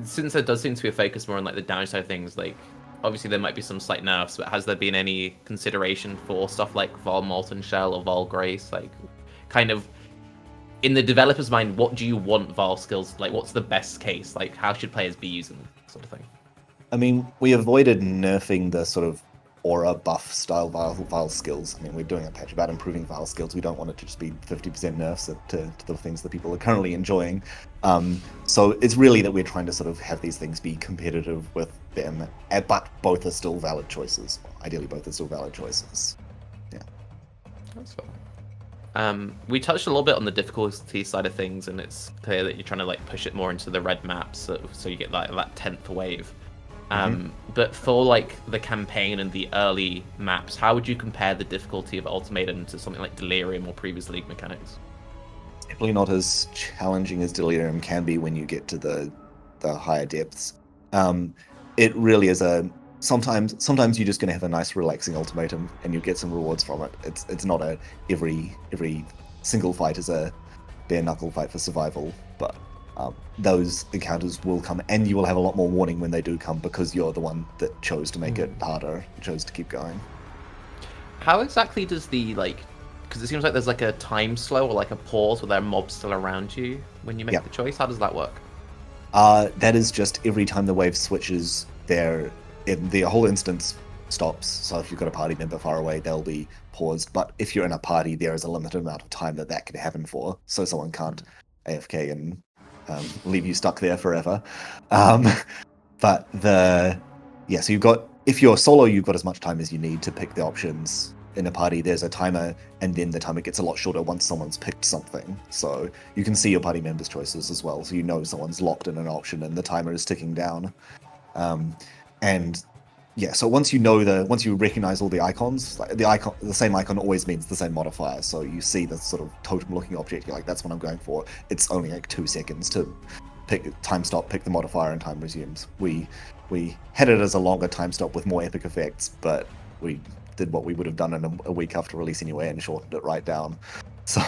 since there does seem to be a focus more on like the damage side of things, like obviously there might be some slight nerfs, but has there been any consideration for stuff like Vol Molten Shell or Vol Grace? Like, kind of in the developer's mind, what do you want Vol skills? Like, what's the best case? Like, how should players be using them, sort of thing? I mean, we avoided nerfing the sort of aura buff style Val skills. I mean, we're doing a patch about improving Val skills. We don't want it to just be 50% nerfs to the things that people are currently enjoying. So it's really that we're trying to sort of have these things be competitive with them, but both are still valid choices. Ideally, both are still valid choices. Yeah. That's fine. We touched a little bit on the difficulty side of things, and it's clear that you're trying to like push it more into the red maps, so you get like that 10th wave. But for like the campaign and the early maps, how would you compare the difficulty of Ultimatum to something like Delirium or previous League mechanics? Definitely not as challenging as Delirium can be when you get to the higher depths. It really is sometimes you're just going to have a nice relaxing ultimatum and you get some rewards from it. It's not every single fight is a bare knuckle fight for survival, but those encounters will come, and you will have a lot more warning when they do come because you're the one that chose to make it harder, chose to keep going. How exactly does the because it seems like there's like a time slow or like a pause where there are mobs still around you when you make the choice? How does that work? That is just every time the wave switches, the whole instance stops. So if you've got a party member far away, they'll be paused. But if you're in a party, there is a limited amount of time that can happen for, so someone can't AFK and leave you stuck there forever. So you've got, if you're solo, you've got as much time as you need to pick the options. In a party, there's a timer, and then the timer gets a lot shorter once someone's picked something. So you can see your party members' choices as well, so you know someone's locked in an option and the timer is ticking down. So once you recognize all the icons, like the same icon always means the same modifier. So you see the sort of totem-looking object, you're like, that's what I'm going for. It's only like 2 seconds to pick time stop, pick the modifier, and time resumes. We had it as a longer time stop with more epic effects, but we did what we would have done in a week after release anyway and shortened it right down. So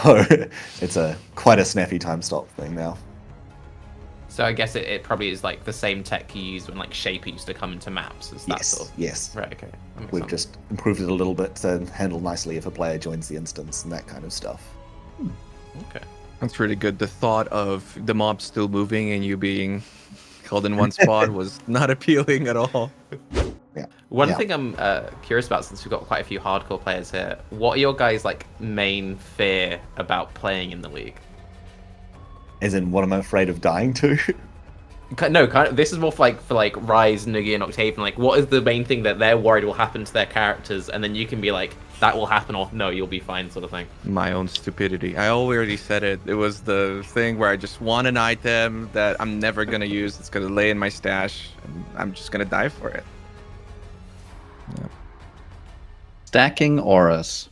it's quite a snappy time stop thing now. So I guess it probably is like the same tech you used when like Shaper used to come into maps. Is that sort of... Yes. Right, okay. We've just improved it a little bit to handle nicely if a player joins the instance and that kind of stuff. Okay. That's really good. The thought of the mob still moving and you being held in one spot was not appealing at all. Yeah. One thing I'm curious about, since we've got quite a few hardcore players here, what are your guys' like main fear about playing in the league? As in, what am I afraid of dying to? No, this is more for like Ryze, Noogie, and Octavian. Like, what is the main thing that they're worried will happen to their characters, and then you can be like, that will happen, or no, you'll be fine, sort of thing. My own stupidity. I already said it. It was the thing where I just want an item that I'm never gonna use. It's gonna lay in my stash, and I'm just gonna die for it. Yeah. Stacking auras,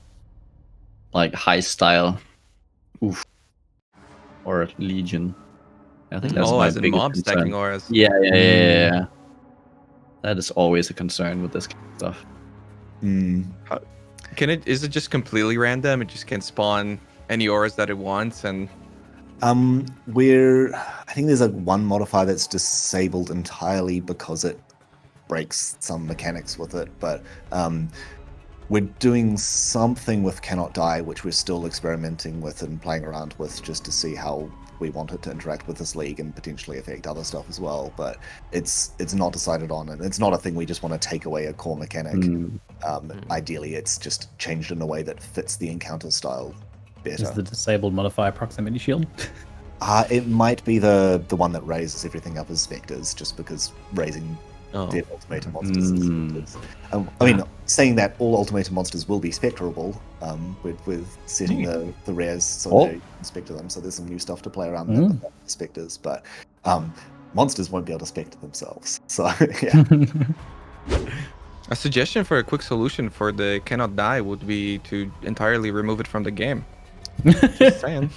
like high style. Oof. Or Legion. I think that's my as in biggest mob concern. stacking auras. Yeah. That is always a concern with this kind of stuff. Is it just completely random? It just can spawn any auras that it wants, and I think there's one modifier that's disabled entirely because it breaks some mechanics with it, but we're doing something with Cannot Die, which we're still experimenting with and playing around with just to see how we want it to interact with this league and potentially affect other stuff as well. But it's not decided on, and it's not a thing we just want to take away a core mechanic. Ideally, it's just changed in a way that fits the encounter style better. Is the disabled modifier proximity shield? It might be the one that raises everything up as specters, just because raising dead ultimatum monsters is I mean, saying that all ultimatum monsters will be spectrable, with setting the rares so they can spectre them, so there's some new stuff to play around with specters, but monsters won't be able to spectre themselves, so yeah. a suggestion for a quick solution for the Cannot Die would be to entirely remove it from the game. Just saying.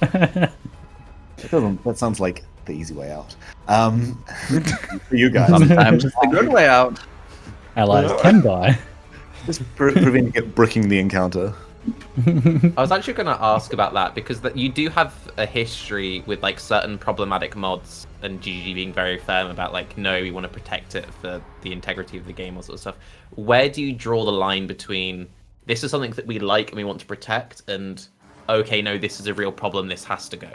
That sounds like the easy way out. For you guys. Sometimes it's the good way out. Allies can die. Just preventing it bricking the encounter. I was actually going to ask about that because you do have a history with like certain problematic mods and GG being very firm about like, no, we want to protect it for the integrity of the game, all sort of stuff. Where do you draw the line between this is something that we like and we want to protect, and okay, no, this is a real problem, this has to go?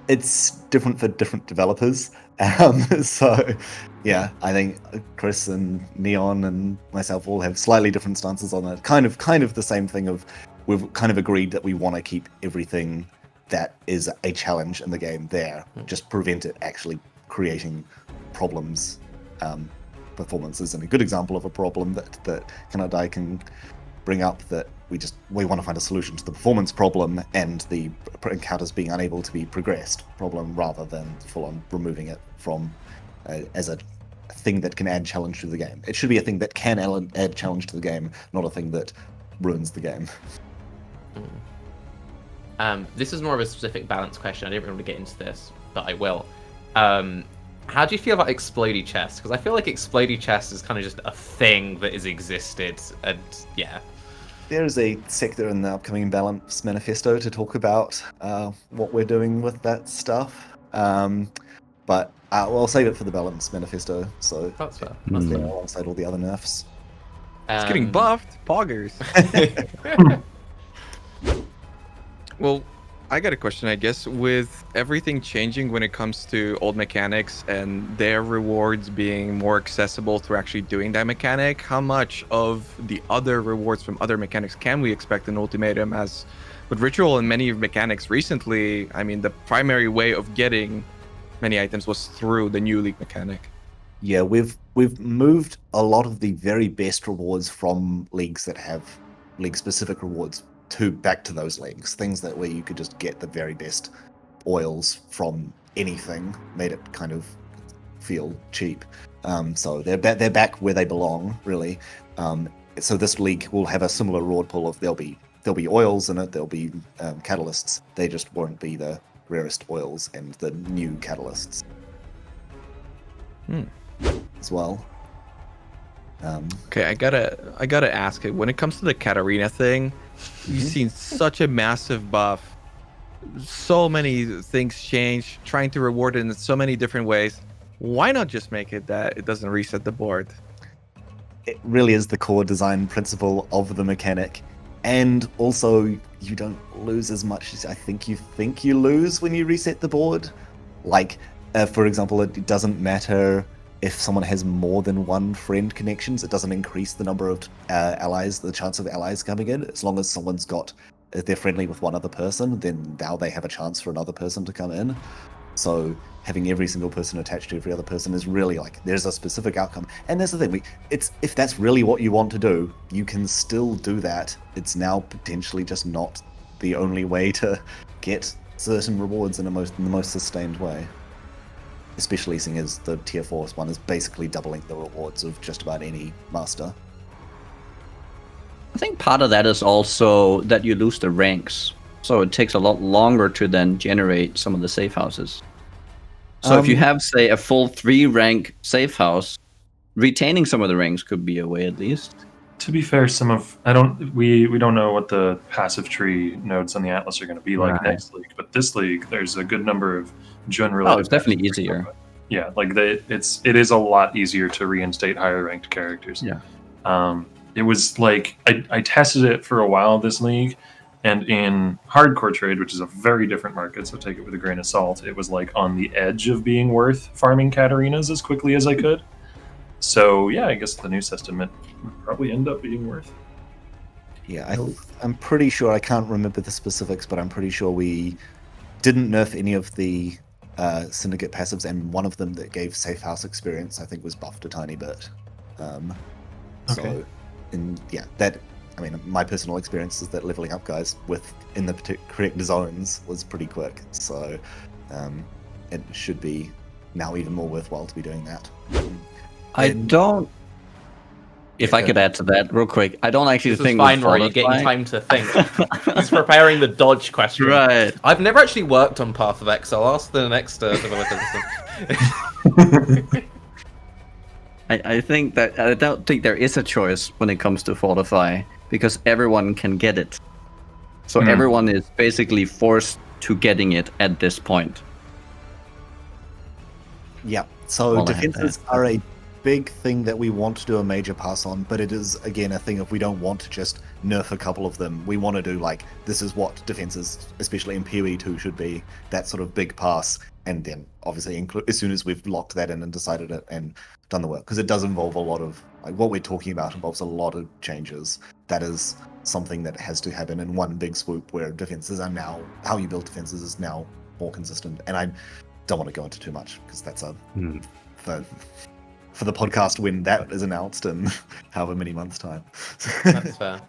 It's different for different developers. So, yeah, I think Chris and Neon and myself all have slightly different stances on it. Kind of the same thing of we've kind of agreed that we want to keep everything that is a challenge in the game there, just prevent it actually creating problems. Performances, and a good example of a problem that Kanadai can bring up that we want to find a solution to the performance problem and the encounters being unable to be progressed problem, rather than full on removing it from as a thing that can add challenge to the game. It should be a thing that can add challenge to the game, not a thing that ruins the game. This is more of a specific balance question. I didn't really want to get into this, but I will. How do you feel about explodey chests? Because I feel like explodey chests is kind of just a thing that has existed, and yeah. There's a sector in the upcoming Balance Manifesto to talk about what we're doing with that stuff. But I'll save it for the Balance Manifesto, so That's fair. it's there alongside all the other nerfs. It's getting buffed. Poggers. Well, I got a question, I guess. With everything changing when it comes to old mechanics and their rewards being more accessible through actually doing that mechanic, how much of the other rewards from other mechanics can we expect in Ultimatum? As with Ritual and many mechanics recently, I mean, the primary way of getting many items was through the new league mechanic. Yeah, we've moved a lot of the very best rewards from leagues that have league-specific rewards back to those leagues, things that where you could just get the very best oils from anything, made it kind of feel cheap. So they're back where they belong, really. So this league will have a similar reward pool of there'll be oils in it, there'll be catalysts. They just won't be the rarest oils and the new catalysts as well. Okay, I gotta ask it. When it comes to the Katarina thing, you've seen such a massive buff. So many things change, trying to reward it in so many different ways. Why not just make it that it doesn't reset the board? It really is the core design principle of the mechanic. And also, you don't lose as much as I think you lose when you reset the board. Like, for example, it doesn't matter if someone has more than one friend connections. It doesn't increase the number of allies, the chance of allies coming in. As long as someone's if they're friendly with one other person, then now they have a chance for another person to come in. So having every single person attached to every other person is really like, there's a specific outcome. And that's the thing, if that's really what you want to do, you can still do that. It's now potentially just not the only way to get certain rewards in the most sustained way. Especially seeing as the tier 4 one is basically doubling the rewards of just about any master. I think part of that is also that you lose the ranks. So it takes a lot longer to then generate some of the safe houses. So if you have, say, a full 3-rank safe house, retaining some of the ranks could be a way at least. To be fair, we don't know what the passive tree nodes on the Atlas are going to be like next league, but this league there's a good number of generally. Oh, it's definitely easier. Yeah, like it is a lot easier to reinstate higher ranked characters. Yeah. It was like I tested it for a while this league, and in hardcore trade, which is a very different market, so take it with a grain of salt. It was like on the edge of being worth farming Katarinas as quickly as I could. So yeah, I guess the new system it would probably end up being worth. Yeah, I'm pretty sure, I can't remember the specifics, but I'm pretty sure we didn't nerf any of the Syndicate passives, and one of them that gave safe house experience, I think, was buffed a tiny bit. Okay. My personal experience is that leveling up guys in the correct zones was pretty quick, so it should be now even more worthwhile to be doing that. If I could add to that real quick, I don't actually think. This is fine, Rory. You're getting time to think. He's preparing the dodge question. Right. I've never actually worked on Path of Exile. Ask the next developer. I think that I don't think there is a choice when it comes to Fortify. because everyone can get it. So everyone is basically forced to getting it at this point. Yeah. So Well, I have defenses that. are a big thing that we want to do a major pass on, but it is again a thing if we don't want to just nerf a couple of them. We want to do like this is what defenses, especially in PoE2, should be, that sort of big pass, and then obviously as soon as we've locked that in and decided it and done the work, because it does involve a lot of like what we're talking about involves a lot of changes. That is something that has to happen in one big swoop, where defenses are now how you build defenses is now more consistent, and I don't want to go into too much because that's a for the podcast when that is announced in however many months' time. That's fair.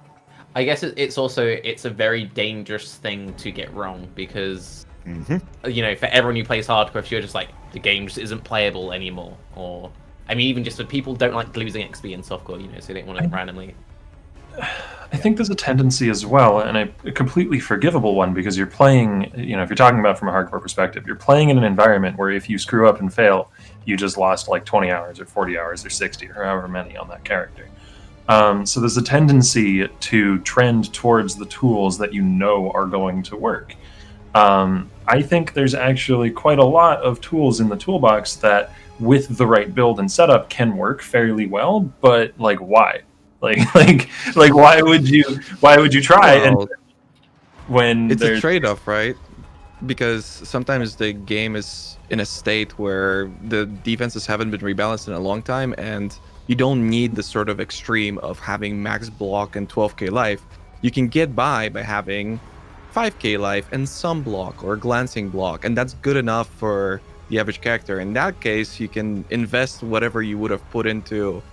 I guess it's a very dangerous thing to get wrong because you know, for everyone who plays hardcore, if you're just like the game just isn't playable anymore, or I mean even just for people don't like losing XP in softcore, you know, so they don't want to randomly. I think there's a tendency as well, and a completely forgivable one, because you're playing, you know, if you're talking about from a hardcore perspective, you're playing in an environment where if you screw up and fail, you just lost like 20 hours or 40 hours or 60 or however many on that character. So there's a tendency to trend towards the tools that you know are going to work. I think there's actually quite a lot of tools in the toolbox that, with the right build and setup, can work fairly well, but like why? Like why would you try? Well, And when it's there's a trade-off, right? Because sometimes the game is in a state where the defenses haven't been rebalanced in a long time, and you don't need the sort of extreme of having max block and 12k life. You can get by having 5k life and some block or glancing block, and that's good enough for the average character. In that case, you can invest whatever you would have put into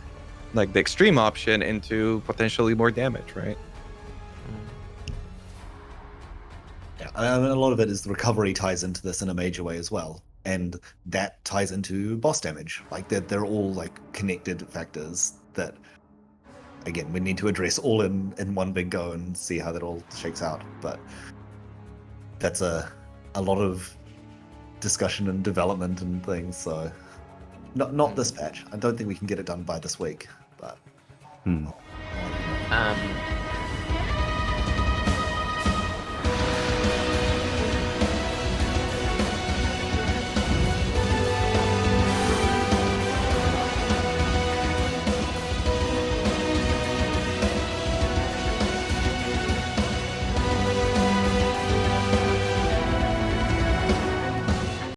like the extreme option into potentially more damage, right? Yeah, I mean, a lot of it is the recovery ties into this in a major way as well, and that ties into boss damage. Like they're all like connected factors that, again, we need to address all in one big go and see how that all shakes out. But that's a lot of discussion and development and things. So not this patch. I don't think we can get it done by this week. But